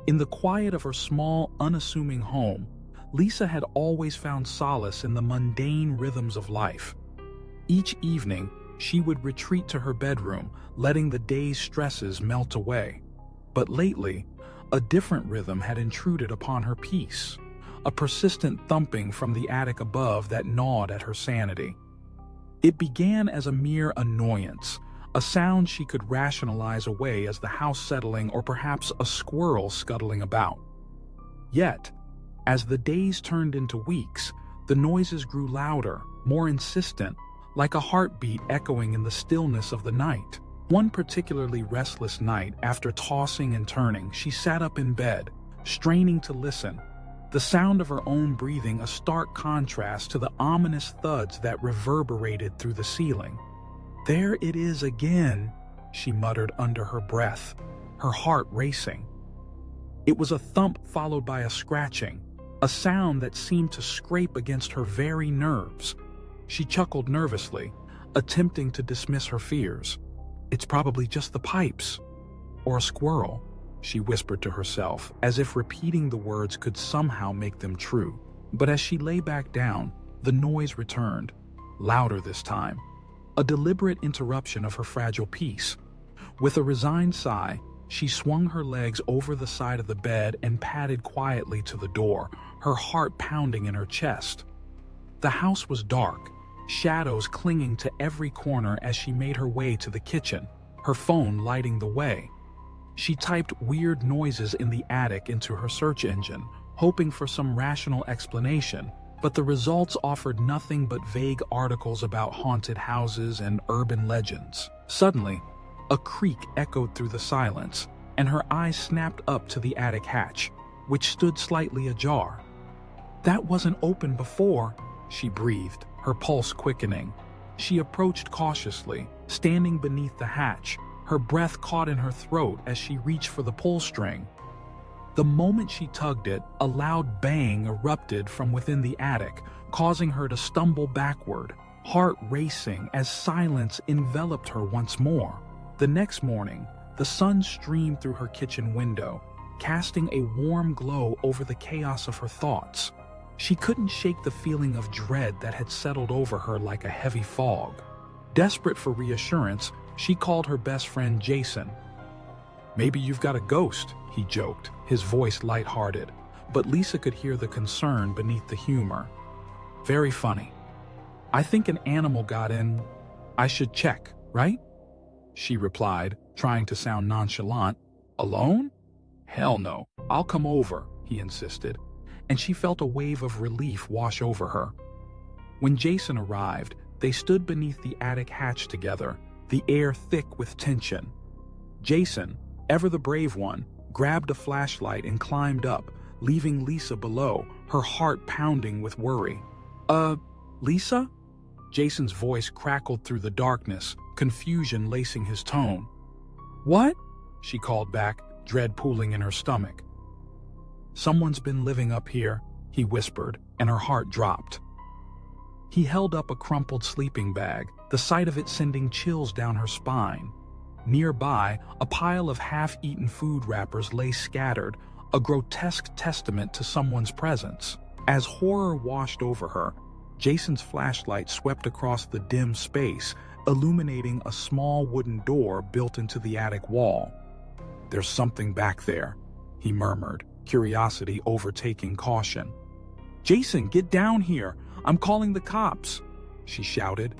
In the quiet of her small, unassuming home, Lisa had always found solace in the mundane rhythms of life. Each evening, she would retreat to her bedroom, letting the day's stresses melt away. But lately, a different rhythm had intruded upon her peace, a persistent thumping from the attic above that gnawed at her sanity. It began as a mere annoyance, a sound she could rationalize away as the house settling or perhaps a squirrel scuttling about. Yet, as the days turned into weeks, the noises grew louder, more insistent, like a heartbeat echoing in the stillness of the night. One particularly restless night, after tossing and turning, she sat up in bed, straining to listen, the sound of her own breathing a stark contrast to the ominous thuds that reverberated through the ceiling. "There it is again," she muttered under her breath, her heart racing. It was a thump followed by a scratching, a sound that seemed to scrape against her very nerves. She chuckled nervously, attempting to dismiss her fears. "It's probably just the pipes. Or a squirrel," she whispered to herself, as if repeating the words could somehow make them true. But as she lay back down, the noise returned, louder this time, a deliberate interruption of her fragile peace. With a resigned sigh, she swung her legs over the side of the bed and padded quietly to the door, her heart pounding in her chest. The house was dark, shadows clinging to every corner as she made her way to the kitchen, her phone lighting the way. She typed weird noises in the attic into her search engine, hoping for some rational explanation, but the results offered nothing but vague articles about haunted houses and urban legends. Suddenly, a creak echoed through the silence, and her eyes snapped up to the attic hatch, which stood slightly ajar. "That wasn't open before," she breathed, her pulse quickening. She approached cautiously, standing beneath the hatch, her breath caught in her throat as she reached for the pull string. The moment she tugged it, a loud bang erupted from within the attic, causing her to stumble backward, heart racing as silence enveloped her once more. The next morning, the sun streamed through her kitchen window, casting a warm glow over the chaos of her thoughts. She couldn't shake the feeling of dread that had settled over her like a heavy fog. Desperate for reassurance, she called her best friend Jason. "Maybe you've got a ghost," he joked, his voice lighthearted, but Lisa could hear the concern beneath the humor. "Very funny. I think an animal got in. I should check, right?" she replied, trying to sound nonchalant. "Alone? Hell no. I'll come over," he insisted, and she felt a wave of relief wash over her. When Jason arrived, they stood beneath the attic hatch together, the air thick with tension. Jason, ever the brave one, grabbed a flashlight and climbed up, leaving Lisa below, her heart pounding with worry. Lisa?" Jason's voice crackled through the darkness, confusion lacing his tone. "What?" she called back, dread pooling in her stomach. "Someone's been living up here," he whispered, and her heart dropped. He held up a crumpled sleeping bag, the sight of it sending chills down her spine. Nearby, a pile of half-eaten food wrappers lay scattered, a grotesque testament to someone's presence. As horror washed over her, Jason's flashlight swept across the dim space, illuminating a small wooden door built into the attic wall. "There's something back there," he murmured, curiosity overtaking caution. "Jason, get down here! I'm calling the cops!" she shouted,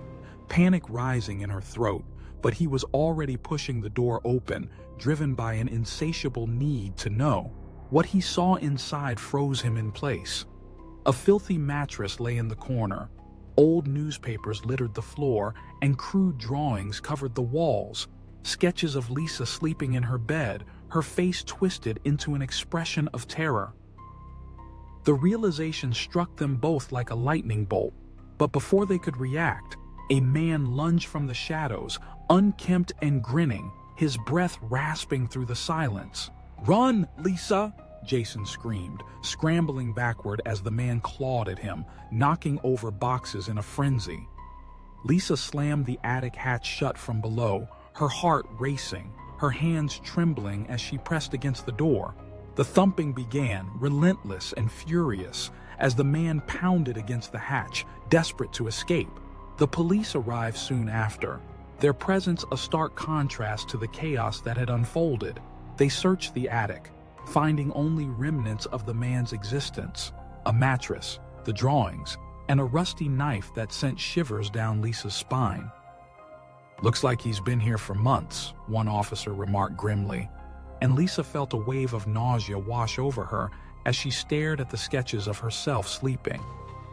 panic rising in her throat, but he was already pushing the door open, driven by an insatiable need to know. What he saw inside froze him in place. A filthy mattress lay in the corner. Old newspapers littered the floor, and crude drawings covered the walls. Sketches of Lisa sleeping in her bed, her face twisted into an expression of terror. The realization struck them both like a lightning bolt, but before they could react, a man lunged from the shadows, unkempt and grinning, his breath rasping through the silence. "Run, Lisa!" Jason screamed, scrambling backward as the man clawed at him, knocking over boxes in a frenzy. Lisa slammed the attic hatch shut from below, her heart racing, her hands trembling as she pressed against the door. The thumping began, relentless and furious, as the man pounded against the hatch, desperate to escape. The police arrived soon after, their presence a stark contrast to the chaos that had unfolded. They searched the attic, finding only remnants of the man's existence: a mattress, the drawings, and a rusty knife that sent shivers down Lisa's spine. "Looks like he's been here for months," one officer remarked grimly, and Lisa felt a wave of nausea wash over her as she stared at the sketches of herself sleeping,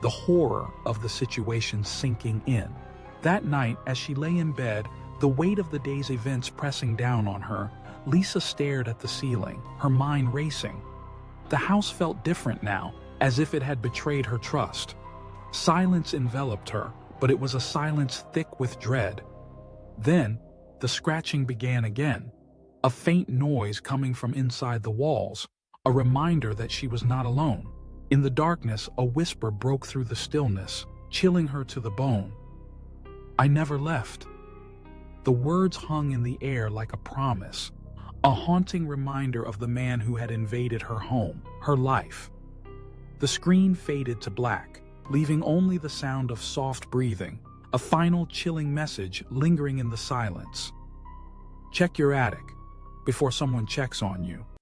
the horror of the situation sinking in. That night, as she lay in bed, the weight of the day's events pressing down on her, Lisa stared at the ceiling, her mind racing. The house felt different now, as if it had betrayed her trust. Silence enveloped her, but it was a silence thick with dread. Then, the scratching began again, a faint noise coming from inside the walls, a reminder that she was not alone. In the darkness, a whisper broke through the stillness, chilling her to the bone. "I never left." The words hung in the air like a promise, a haunting reminder of the man who had invaded her home, her life. The screen faded to black, leaving only the sound of soft breathing, a final chilling message lingering in the silence. "Check your attic before someone checks on you."